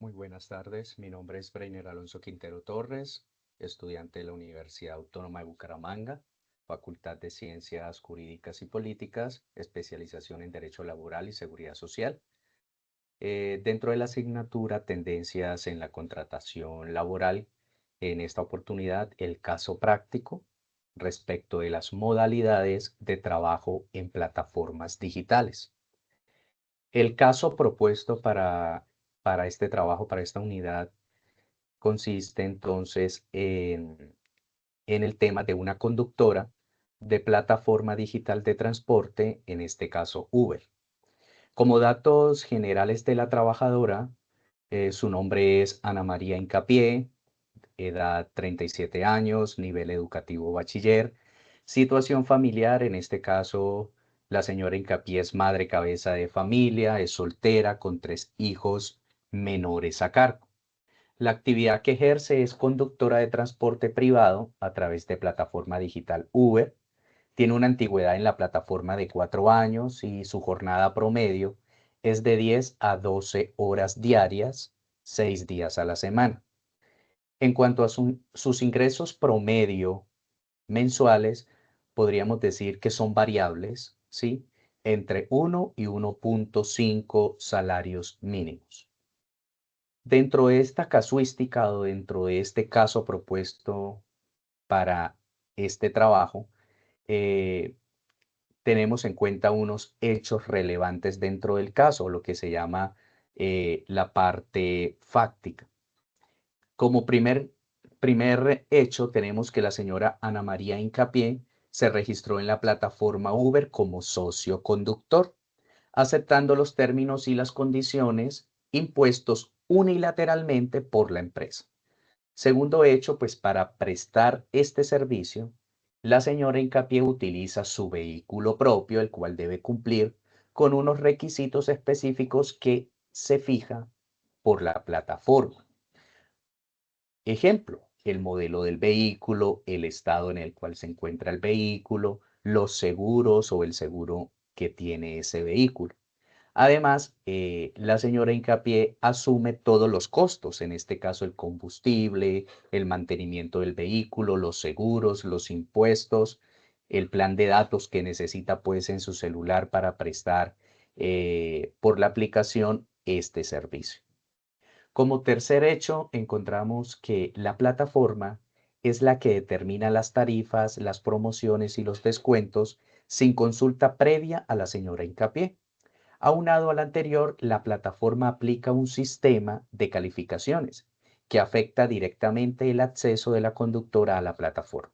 Muy buenas tardes, mi nombre es Breiner Alonso Quintero Torres, estudiante de la Universidad Autónoma de Bucaramanga, Facultad de Ciencias Jurídicas y Políticas, especialización en Derecho Laboral y Seguridad Social. Dentro de la asignatura Tendencias en la Contratación Laboral, en esta oportunidad el caso práctico respecto de las modalidades de trabajo en plataformas digitales. El caso propuesto para este trabajo, para esta unidad, consiste entonces en el tema de una conductora de plataforma digital de transporte, en este caso Uber. Como datos generales de la trabajadora, su nombre es Ana María Incapié, edad 37 años, nivel educativo bachiller, situación familiar, en este caso la señora Incapié es madre cabeza de familia, es soltera con 3 hijos menores a cargo. La actividad que ejerce es conductora de transporte privado a través de plataforma digital Uber. Tiene una antigüedad en la plataforma de 4 años y su jornada promedio es de 10 a 12 horas diarias, 6 días a la semana. En cuanto a sus ingresos promedio mensuales, podríamos decir que son variables, ¿sí? Entre 1 y 1,5 salarios mínimos. Dentro de esta casuística o dentro de este caso propuesto para este trabajo, eh, tenemos en cuenta unos hechos relevantes dentro del caso, lo que se llama la parte fáctica. Como primer hecho, tenemos que la señora Ana María Incapié se registró en la plataforma Uber como socio conductor, aceptando los términos y las condiciones impuestos unilateralmente por la empresa. Segundo hecho, pues para prestar este servicio, la señora Incapié utiliza su vehículo propio, el cual debe cumplir con unos requisitos específicos que se fija por la plataforma. Ejemplo, el modelo del vehículo, el estado en el cual se encuentra el vehículo, los seguros o el seguro que tiene ese vehículo. Además, la señora Hincapié asume todos los costos, en este caso el combustible, el mantenimiento del vehículo, los seguros, los impuestos, el plan de datos que necesita pues en su celular para prestar por la aplicación este servicio. Como tercer hecho, encontramos que la plataforma es la que determina las tarifas, las promociones y los descuentos sin consulta previa a la señora Hincapié. Aunado al anterior, la plataforma aplica un sistema de calificaciones que afecta directamente el acceso de la conductora a la plataforma,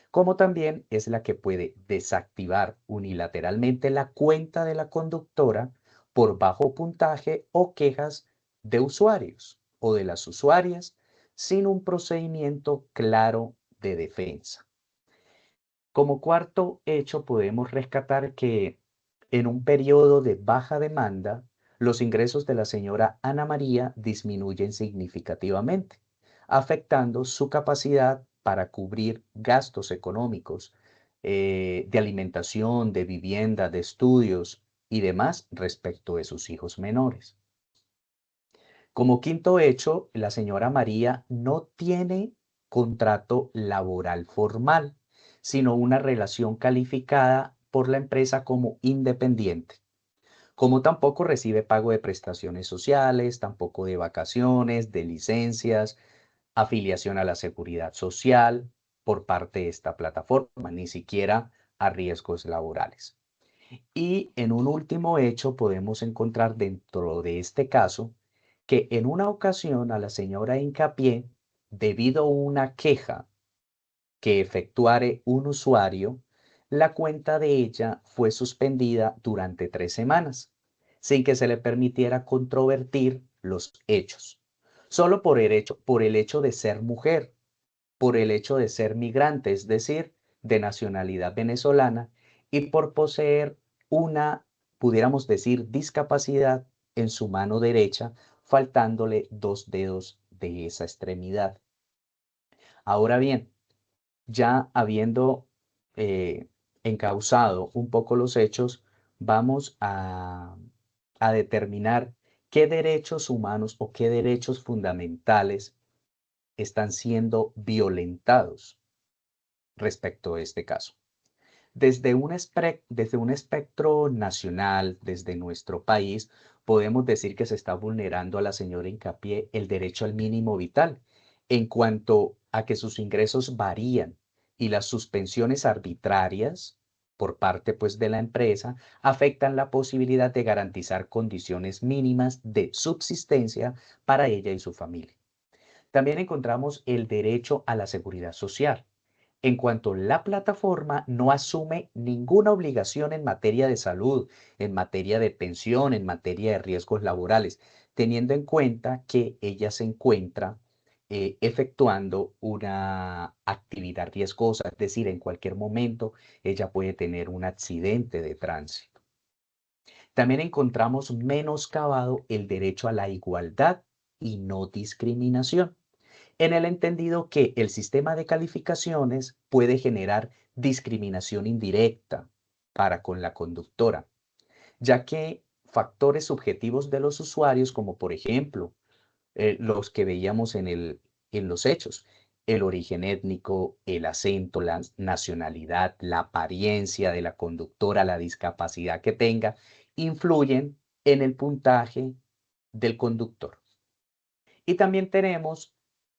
como también es la que puede desactivar unilateralmente la cuenta de la conductora por bajo puntaje o quejas de usuarios o de las usuarias sin un procedimiento claro de defensa. Como cuarto hecho, podemos rescatar que en un periodo de baja demanda, los ingresos de la señora Ana María disminuyen significativamente, afectando su capacidad para cubrir gastos económicos de alimentación, de vivienda, de estudios y demás respecto de sus hijos menores. Como quinto hecho, la señora María no tiene contrato laboral formal, sino una relación calificada por la empresa como independiente. Como tampoco recibe pago de prestaciones sociales, tampoco de vacaciones, de licencias, afiliación a la seguridad social por parte de esta plataforma, ni siquiera a riesgos laborales. Y en un último hecho podemos encontrar dentro de este caso que en una ocasión a la señora Hincapié, debido a una queja que efectuare un usuario, la cuenta de ella fue suspendida durante 3 semanas, sin que se le permitiera controvertir los hechos, solo por el hecho de ser mujer, por el hecho de ser migrante, es decir, de nacionalidad venezolana, y por poseer una, pudiéramos decir, discapacidad en su mano derecha, faltándole 2 dedos de esa extremidad. Ahora bien, ya habiendo eh, encauzado un poco los hechos, vamos a determinar ¿Qué derechos humanos o qué derechos fundamentales están siendo violentados respecto a este caso? Desde un espectro nacional, desde nuestro país, podemos decir que se está vulnerando a la señora Hincapié el derecho al mínimo vital en cuanto a que sus ingresos varían y las suspensiones arbitrarias por parte pues de la empresa afectan la posibilidad de garantizar condiciones mínimas de subsistencia para ella y su familia. También encontramos el derecho a la seguridad social en cuanto la plataforma no asume ninguna obligación en materia de salud, en materia de pensión, en materia de riesgos laborales, teniendo en cuenta que ella se encuentra efectuando una actividad riesgosa, es decir, en cualquier momento ella puede tener un accidente de tránsito. También encontramos menoscabado el derecho a la igualdad y no discriminación en el entendido que el sistema de calificaciones puede generar discriminación indirecta para con la conductora, ya que factores subjetivos de los usuarios, como por ejemplo los que veíamos en los hechos, el origen étnico, el acento, la nacionalidad, la apariencia de la conductora, la discapacidad que tenga, influyen en el puntaje del conductor. Y también tenemos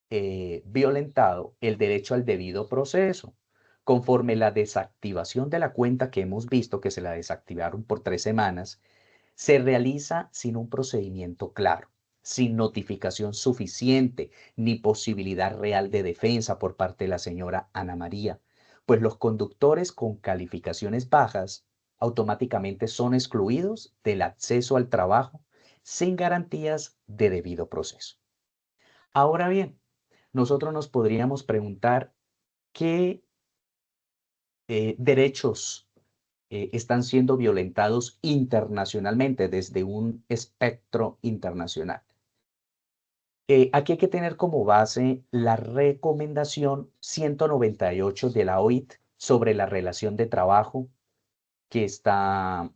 violentado el derecho al debido proceso, conforme la desactivación de la cuenta que hemos visto que se la desactivaron por 3 semanas, se realiza sin un procedimiento claro, sin notificación suficiente ni posibilidad real de defensa por parte de la señora Ana María, pues los conductores con calificaciones bajas automáticamente son excluidos del acceso al trabajo sin garantías de debido proceso. Ahora bien, nosotros nos podríamos preguntar qué derechos están siendo violentados internacionalmente desde un espectro internacional. Aquí hay que tener como base la recomendación 198 de la OIT sobre la relación de trabajo que está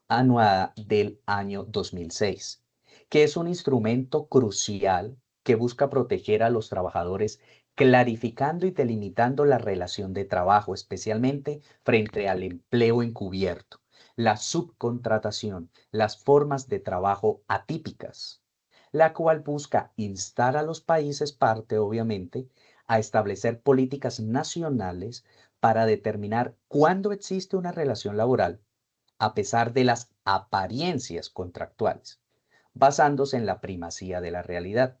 anuada del año 2006, que es un instrumento crucial que busca proteger a los trabajadores clarificando y delimitando la relación de trabajo, especialmente frente al empleo encubierto, la subcontratación, las formas de trabajo atípicas, la cual busca instar a los países parte, obviamente, a establecer políticas nacionales para determinar cuándo existe una relación laboral a pesar de las apariencias contractuales, basándose en la primacía de la realidad,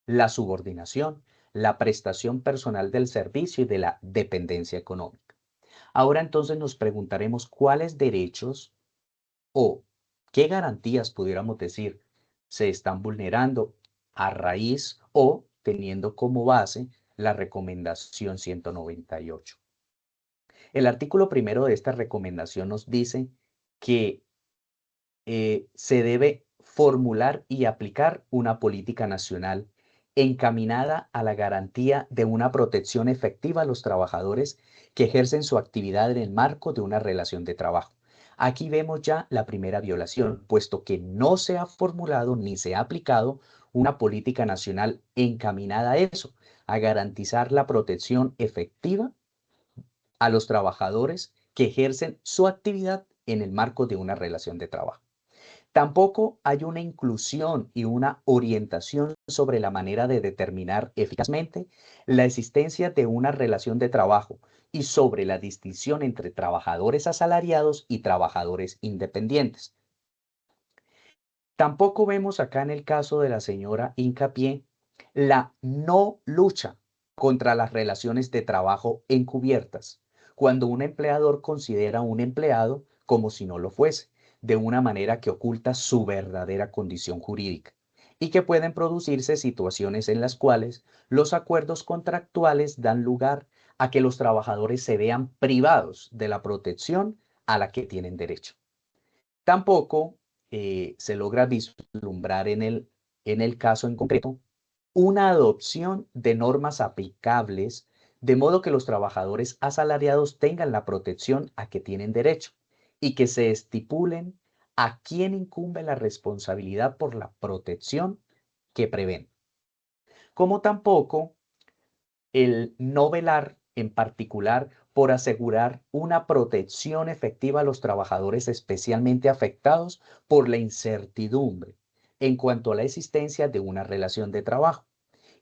la subordinación, la prestación personal del servicio y de la dependencia económica. Ahora entonces nos preguntaremos cuáles derechos o qué garantías pudiéramos decir se están vulnerando a raíz o teniendo como base la recomendación 198. El artículo primero de esta recomendación nos dice que se debe formular y aplicar una política nacional encaminada a la garantía de una protección efectiva a los trabajadores que ejercen su actividad en el marco de una relación de trabajo. Aquí vemos ya la primera violación, puesto que no se ha formulado ni se ha aplicado una política nacional encaminada a eso, a garantizar la protección efectiva a los trabajadores que ejercen su actividad en el marco de una relación de trabajo. Tampoco hay una inclusión y una orientación sobre la manera de determinar eficazmente la existencia de una relación de trabajo y sobre la distinción entre trabajadores asalariados y trabajadores independientes. Tampoco vemos acá en el caso de la señora Hincapié la no lucha contra las relaciones de trabajo encubiertas, cuando un empleador considera a un empleado como si no lo fuese, de una manera que oculta su verdadera condición jurídica, y que pueden producirse situaciones en las cuales los acuerdos contractuales dan lugar a que los trabajadores se vean privados de la protección a la que tienen derecho. Tampoco se logra vislumbrar en el caso en concreto una adopción de normas aplicables de modo que los trabajadores asalariados tengan la protección a que tienen derecho y que se estipulen ¿A quién incumbe la responsabilidad por la protección que prevén? Como tampoco el no velar en particular por asegurar una protección efectiva a los trabajadores especialmente afectados por la incertidumbre en cuanto a la existencia de una relación de trabajo,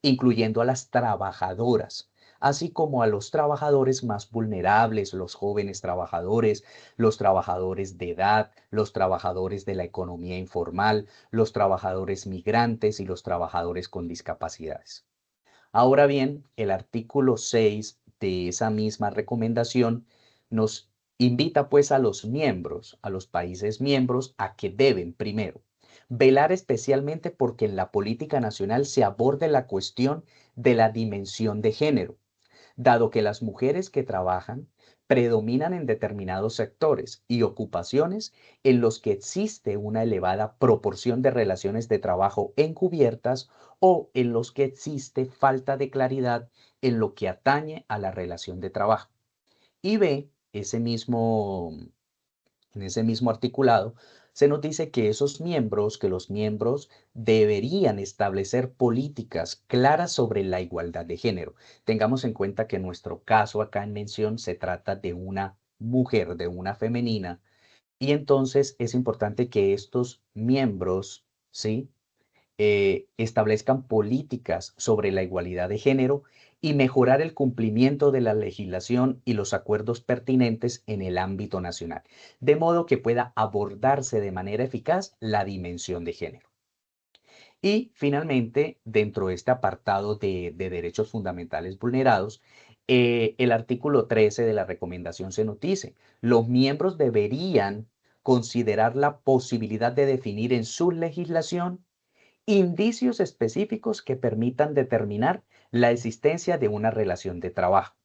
incluyendo a las trabajadoras, así como a los trabajadores más vulnerables, los jóvenes trabajadores, los trabajadores de edad, los trabajadores de la economía informal, los trabajadores migrantes y los trabajadores con discapacidades. Ahora bien, el artículo 6 de esa misma recomendación nos invita pues a los miembros, a los países miembros, a que deben, primero, velar especialmente porque en la política nacional se aborde la cuestión de la dimensión de género, dado que las mujeres que trabajan predominan en determinados sectores y ocupaciones en los que existe una elevada proporción de relaciones de trabajo encubiertas o en los que existe falta de claridad en lo que atañe a la relación de trabajo. Y B, en ese mismo articulado, se nos dice que que los miembros deberían establecer políticas claras sobre la igualdad de género. Tengamos en cuenta que en nuestro caso acá en mención se trata de una mujer, de una femenina, y entonces es importante que estos miembros, ¿sí? Establezcan políticas sobre la igualdad de género y mejorar el cumplimiento de la legislación y los acuerdos pertinentes en el ámbito nacional, de modo que pueda abordarse de manera eficaz la dimensión de género. Y finalmente, dentro de este apartado de derechos fundamentales vulnerados, el artículo 13 de la recomendación se nos dice, los miembros deberían considerar la posibilidad de definir en su legislación indicios específicos que permitan determinar la existencia de una relación de trabajo.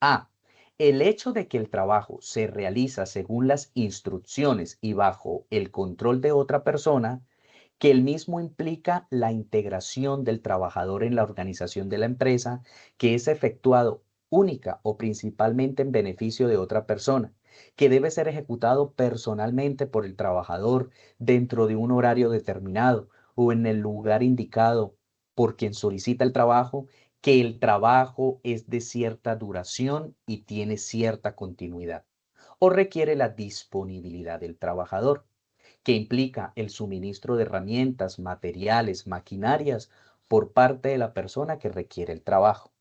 A. El hecho de que el trabajo se realiza según las instrucciones y bajo el control de otra persona, que el mismo implica la integración del trabajador en la organización de la empresa, que es efectuado única o principalmente en beneficio de otra persona, que debe ser ejecutado personalmente por el trabajador dentro de un horario determinado o en el lugar indicado por quien solicita el trabajo, que el trabajo es de cierta duración y tiene cierta continuidad, o requiere la disponibilidad del trabajador, que implica el suministro de herramientas, materiales, maquinarias por parte de la persona que requiere el trabajo.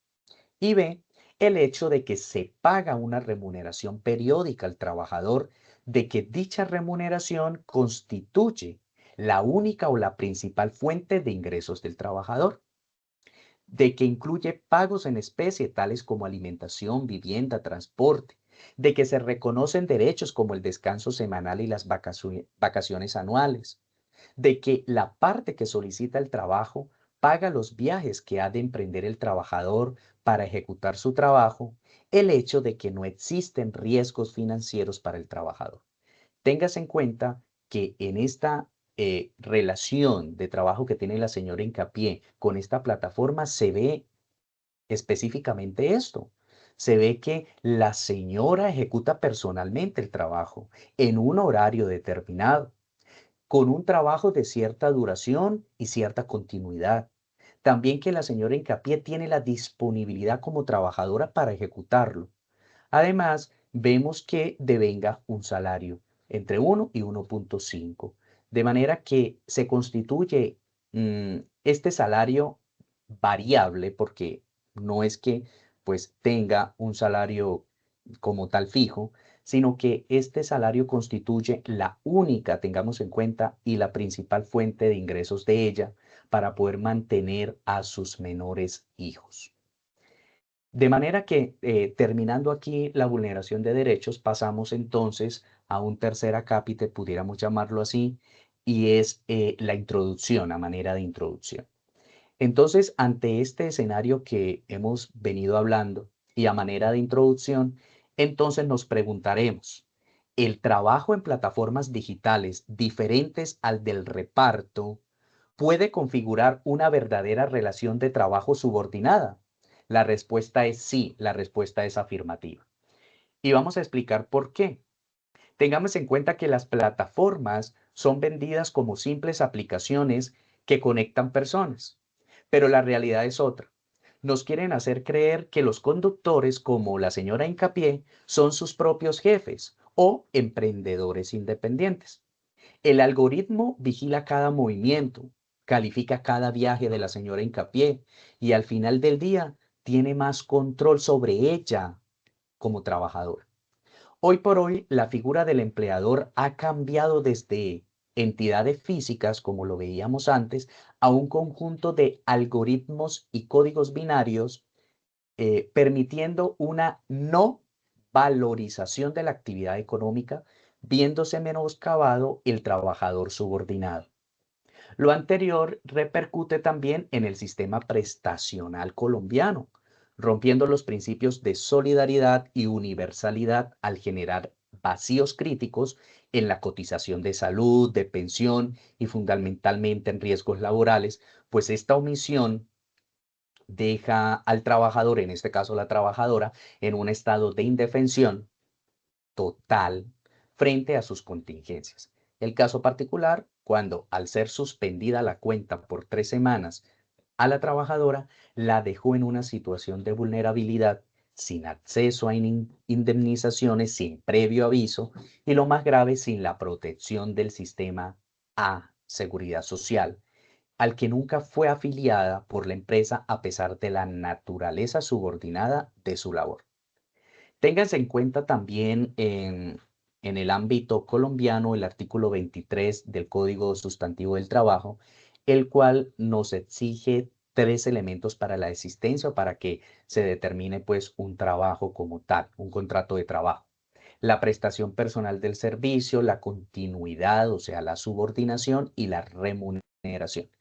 Y B, el hecho de que se paga una remuneración periódica al trabajador, de que dicha remuneración constituye la única o la principal fuente de ingresos del trabajador, de que incluye pagos en especie tales como alimentación, vivienda, transporte, de que se reconocen derechos como el descanso semanal y las vacaciones anuales, de que la parte que solicita el trabajo paga los viajes que ha de emprender el trabajador para ejecutar su trabajo, el hecho de que no existen riesgos financieros para el trabajador. Tengas en cuenta que en esta relación de trabajo que tiene la señora Hincapié con esta plataforma se ve específicamente esto. Se ve que la señora ejecuta personalmente el trabajo en un horario determinado, con un trabajo de cierta duración y cierta continuidad. También que la señora Hincapié tiene la disponibilidad como trabajadora para ejecutarlo. Además, vemos que devenga un salario entre 1 y 1,5, de manera que se constituye este salario variable porque no es que pues tenga un salario como tal fijo, sino que este salario constituye la única, tengamos en cuenta, y la principal fuente de ingresos de ella para poder mantener a sus menores hijos. De manera que, terminando aquí la vulneración de derechos, pasamos entonces a un tercer acápite, pudiéramos llamarlo así, y es la introducción, a manera de introducción. Entonces, ante este escenario que hemos venido hablando y a manera de introducción, entonces nos preguntaremos, ¿el trabajo en plataformas digitales diferentes al del reparto puede configurar una verdadera relación de trabajo subordinada? La respuesta es sí, la respuesta es afirmativa. Y vamos a explicar por qué. Tengamos en cuenta que las plataformas son vendidas como simples aplicaciones que conectan personas, pero la realidad es otra. Nos quieren hacer creer que los conductores, como la señora Hincapié, son sus propios jefes o emprendedores independientes. El algoritmo vigila cada movimiento, califica cada viaje de la señora Hincapié y al final del día tiene más control sobre ella como trabajadora. Hoy por hoy, la figura del empleador ha cambiado desde entidades físicas, como lo veíamos antes, a un conjunto de algoritmos y códigos binarios, permitiendo una no valorización de la actividad económica, viéndose menoscabado el trabajador subordinado. Lo anterior repercute también en el sistema prestacional colombiano, rompiendo los principios de solidaridad y universalidad al generar vacíos críticos en la cotización de salud, de pensión y fundamentalmente en riesgos laborales, pues esta omisión deja al trabajador, en este caso la trabajadora, en un estado de indefensión total frente a sus contingencias. El caso particular, cuando al ser suspendida la cuenta por 3 semanas a la trabajadora, la dejó en una situación de vulnerabilidad sin acceso a indemnizaciones, sin previo aviso y lo más grave, sin la protección del sistema a seguridad social, al que nunca fue afiliada por la empresa a pesar de la naturaleza subordinada de su labor. Téngase en cuenta también en el ámbito colombiano el artículo 23 del Código Sustantivo del Trabajo, el cual nos exige 3 elementos para la existencia o para que se determine pues un trabajo como tal, un contrato de trabajo. La prestación personal del servicio, la continuidad, o sea, la subordinación y la remuneración.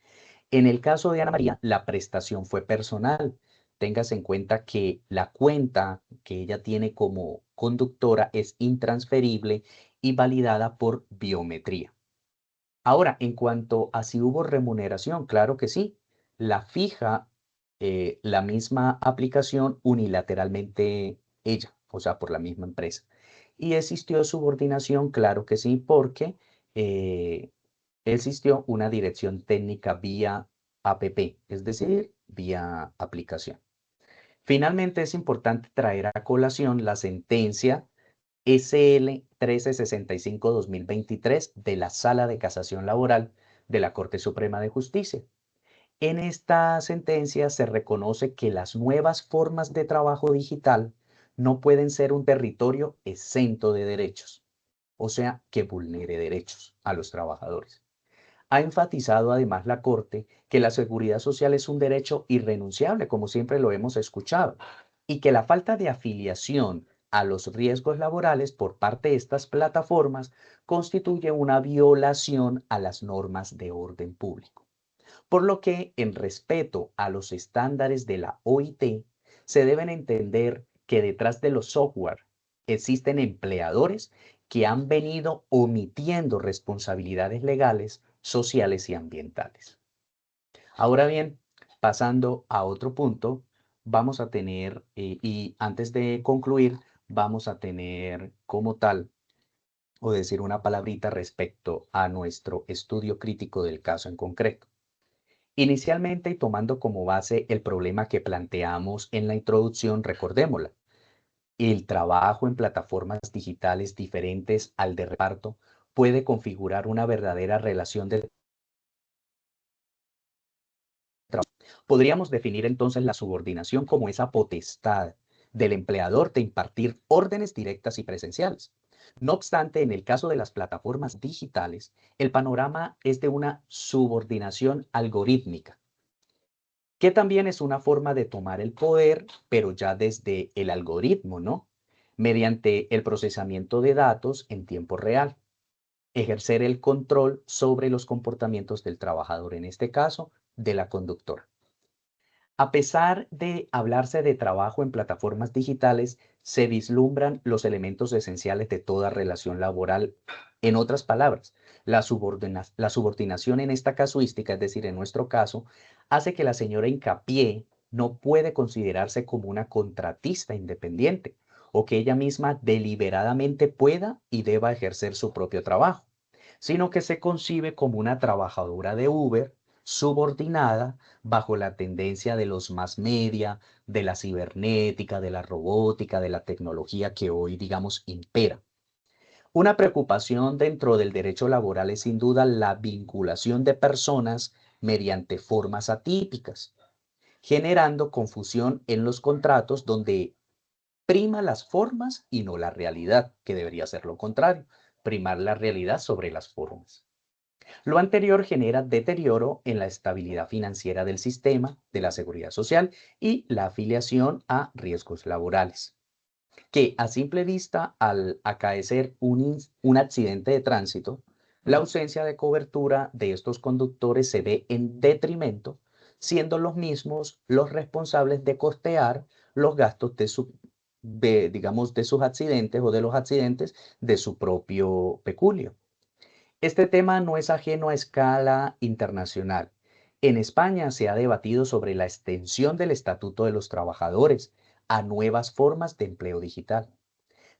En el caso de Ana María, la prestación fue personal. Téngase en cuenta que la cuenta que ella tiene como conductora es intransferible y validada por biometría. Ahora, en cuanto a si hubo remuneración, claro que sí. La fija la misma aplicación unilateralmente ella, o sea, por la misma empresa. Y existió subordinación, claro que sí, porque eh, existió una dirección técnica vía APP, es decir, vía aplicación. Finalmente, es importante traer a colación la sentencia SL 1365-2023 de la Sala de Casación Laboral de la Corte Suprema de Justicia. En esta sentencia se reconoce que las nuevas formas de trabajo digital no pueden ser un territorio exento de derechos, o sea, que vulnere derechos a los trabajadores. Ha enfatizado además la Corte que la seguridad social es un derecho irrenunciable, como siempre lo hemos escuchado, y que la falta de afiliación a los riesgos laborales por parte de estas plataformas constituye una violación a las normas de orden público. Por lo que, en respeto a los estándares de la OIT, se deben entender que detrás de los software existen empleadores que han venido omitiendo responsabilidades legales, sociales y ambientales. Ahora bien, pasando a otro punto, vamos a tener, y antes de concluir, vamos a tener como tal, o decir una palabrita respecto a nuestro estudio crítico del caso en concreto. Inicialmente y tomando como base el problema que planteamos en la introducción, recordémosla. El trabajo en plataformas digitales diferentes al de reparto puede configurar una verdadera relación de trabajo. Podríamos definir entonces la subordinación como esa potestad del empleador de impartir órdenes directas y presenciales. No obstante, en el caso de las plataformas digitales, el panorama es de una subordinación algorítmica, que también es una forma de tomar el poder, pero ya desde el algoritmo, ¿no? Mediante el procesamiento de datos en tiempo real, ejercer el control sobre los comportamientos del trabajador, en este caso, de la conductora. A pesar de hablarse de trabajo en plataformas digitales, se vislumbran los elementos esenciales de toda relación laboral. En otras palabras, la subordinación en esta casuística, es decir, en nuestro caso, hace que la señora Hincapié no puede considerarse como una contratista independiente, o que ella misma deliberadamente pueda y deba ejercer su propio trabajo, sino que se concibe como una trabajadora de Uber subordinada bajo la tendencia de los mass media, de la cibernética, de la robótica, de la tecnología que hoy, digamos, impera. Una preocupación dentro del derecho laboral es sin duda la vinculación de personas mediante formas atípicas, generando confusión en los contratos donde prima las formas y no la realidad, que debería ser lo contrario, primar la realidad sobre las formas. Lo anterior genera deterioro en la estabilidad financiera del sistema de la seguridad social y la afiliación a riesgos laborales, que a simple vista, al acaecer un accidente de tránsito, la ausencia de cobertura de estos conductores se ve en detrimento, siendo los mismos los responsables de costear los gastos digamos, de sus accidentes o de los accidentes de su propio peculio. Este tema no es ajeno a escala internacional. En España se ha debatido sobre la extensión del Estatuto de los Trabajadores a nuevas formas de empleo digital.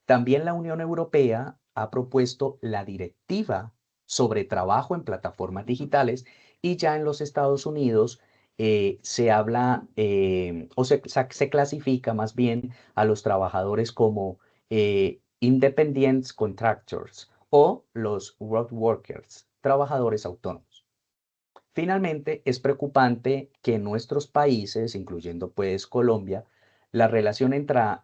También la Unión Europea ha propuesto la Directiva sobre trabajo en plataformas digitales y ya en los Estados Unidos se habla se clasifica más bien a los trabajadores como independent contractors o los road workers, trabajadores autónomos. Finalmente, es preocupante que en nuestros países, incluyendo pues Colombia, la relación entre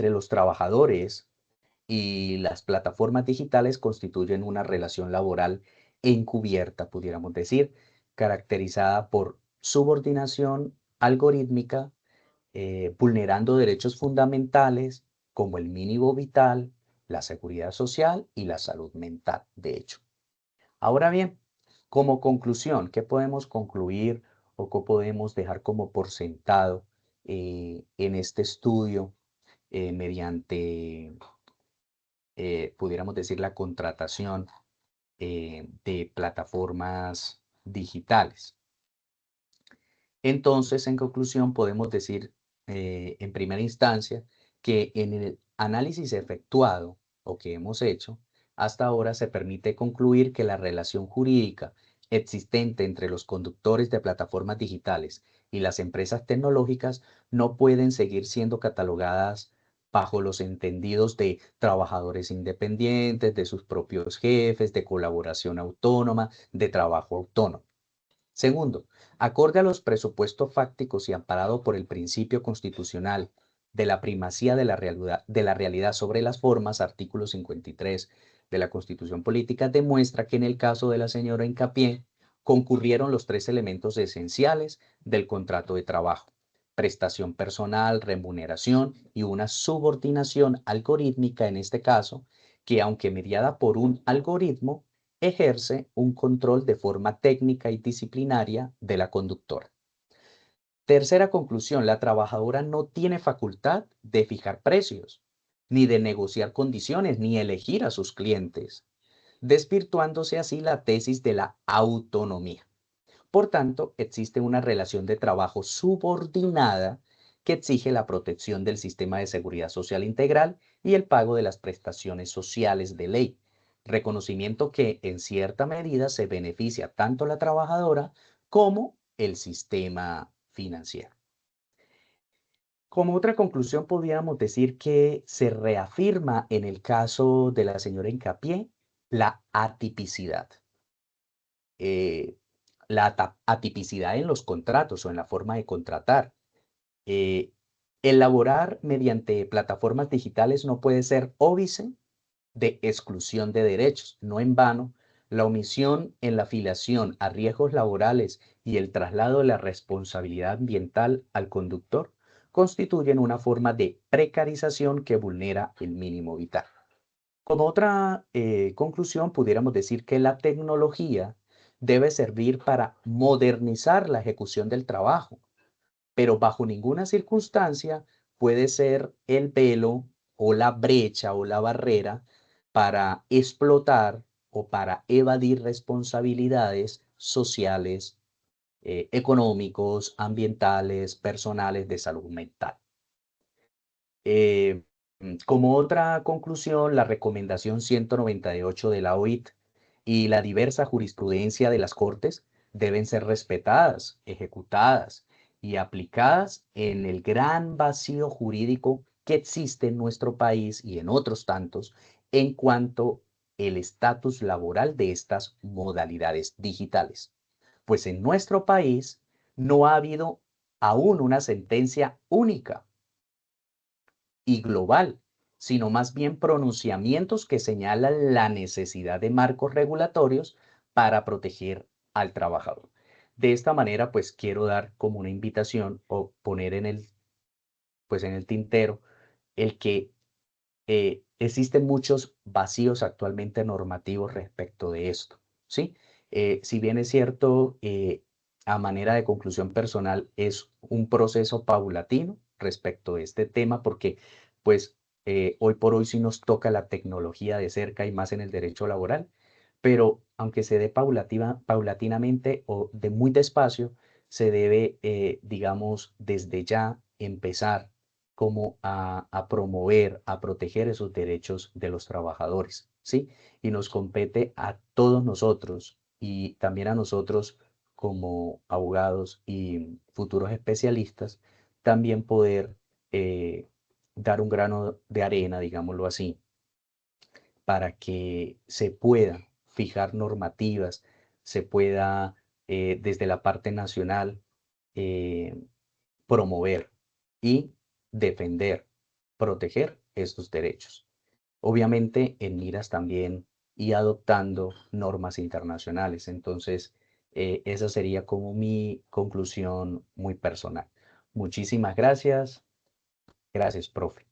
los trabajadores y las plataformas digitales constituyen una relación laboral encubierta, pudiéramos decir, caracterizada por subordinación algorítmica, vulnerando derechos fundamentales como el mínimo vital, la seguridad social y la salud mental, de hecho. Ahora bien, como conclusión, ¿qué podemos concluir o qué podemos dejar como por sentado en este estudio mediante, pudiéramos decir, la contratación de plataformas digitales? Entonces, en conclusión, podemos decir en primera instancia que en el análisis efectuado o que hemos hecho, hasta ahora se permite concluir que la relación jurídica existente entre los conductores de plataformas digitales y las empresas tecnológicas no pueden seguir siendo catalogadas bajo los entendidos de trabajadores independientes, de sus propios jefes, de colaboración autónoma, de trabajo autónomo. Segundo, acorde a los presupuestos fácticos y amparado por el principio constitucional de la primacía de la realidad sobre las formas, artículo 53 de la Constitución Política, demuestra que en el caso de la señora Hincapié concurrieron los tres elementos esenciales del contrato de trabajo: prestación personal, remuneración y una subordinación algorítmica en este caso, que aunque mediada por un algoritmo, ejerce un control de forma técnica y disciplinaria de la conductora. Tercera conclusión, la trabajadora no tiene facultad de fijar precios, ni de negociar condiciones, ni elegir a sus clientes, desvirtuándose así la tesis de la autonomía. Por tanto, existe una relación de trabajo subordinada que exige la protección del sistema de seguridad social integral y el pago de las prestaciones sociales de ley, reconocimiento que en cierta medida se beneficia tanto la trabajadora como el sistema financiero. Como otra conclusión, podríamos decir que se reafirma en el caso de la señora Hincapié la atipicidad. eh, la atipicidad en los contratos o en la forma de contratar. Eh, Elaborar mediante plataformas digitales no puede ser óbice de exclusión de derechos. No en vano, la omisión en la afiliación a riesgos laborales y el traslado de la responsabilidad ambiental al conductor constituyen una forma de precarización que vulnera el mínimo vital. Como otra conclusión, pudiéramos decir que la tecnología debe servir para modernizar la ejecución del trabajo, pero bajo ninguna circunstancia puede ser el velo o la brecha o la barrera para explotar o para evadir responsabilidades sociales, económicos, ambientales, personales, de salud mental. Eh, Como otra conclusión, la recomendación 198 de la OIT y la diversa jurisprudencia de las Cortes deben ser respetadas, ejecutadas y aplicadas en el gran vacío jurídico que existe en nuestro país y en otros tantos en cuanto el estatus laboral de estas modalidades digitales. Pues en nuestro país no ha habido aún una sentencia única y global, sino más bien pronunciamientos que señalan la necesidad de marcos regulatorios para proteger al trabajador. De esta manera, pues quiero dar como una invitación o poner pues en el tintero el que existen muchos vacíos actualmente normativos respecto de esto, ¿sí? Si bien es cierto, a manera de conclusión personal, es un proceso paulatino respecto de este tema, porque pues hoy por hoy sí nos toca la tecnología de cerca y más en el derecho laboral, pero aunque se dé paulatinamente o de muy despacio, se debe, digamos, desde ya empezar como a promover, a proteger esos derechos de los trabajadores, ¿sí? Y nos compete a todos nosotros y también a nosotros como abogados y futuros especialistas, también poder eh, dar un grano de arena, digámoslo así, para que se pueda fijar normativas, se pueda desde la parte nacional eh, promover y defender, proteger estos derechos. Obviamente en miras también y adoptando normas internacionales. Entonces, esa sería como mi conclusión muy personal. Muchísimas gracias. Gracias, profe.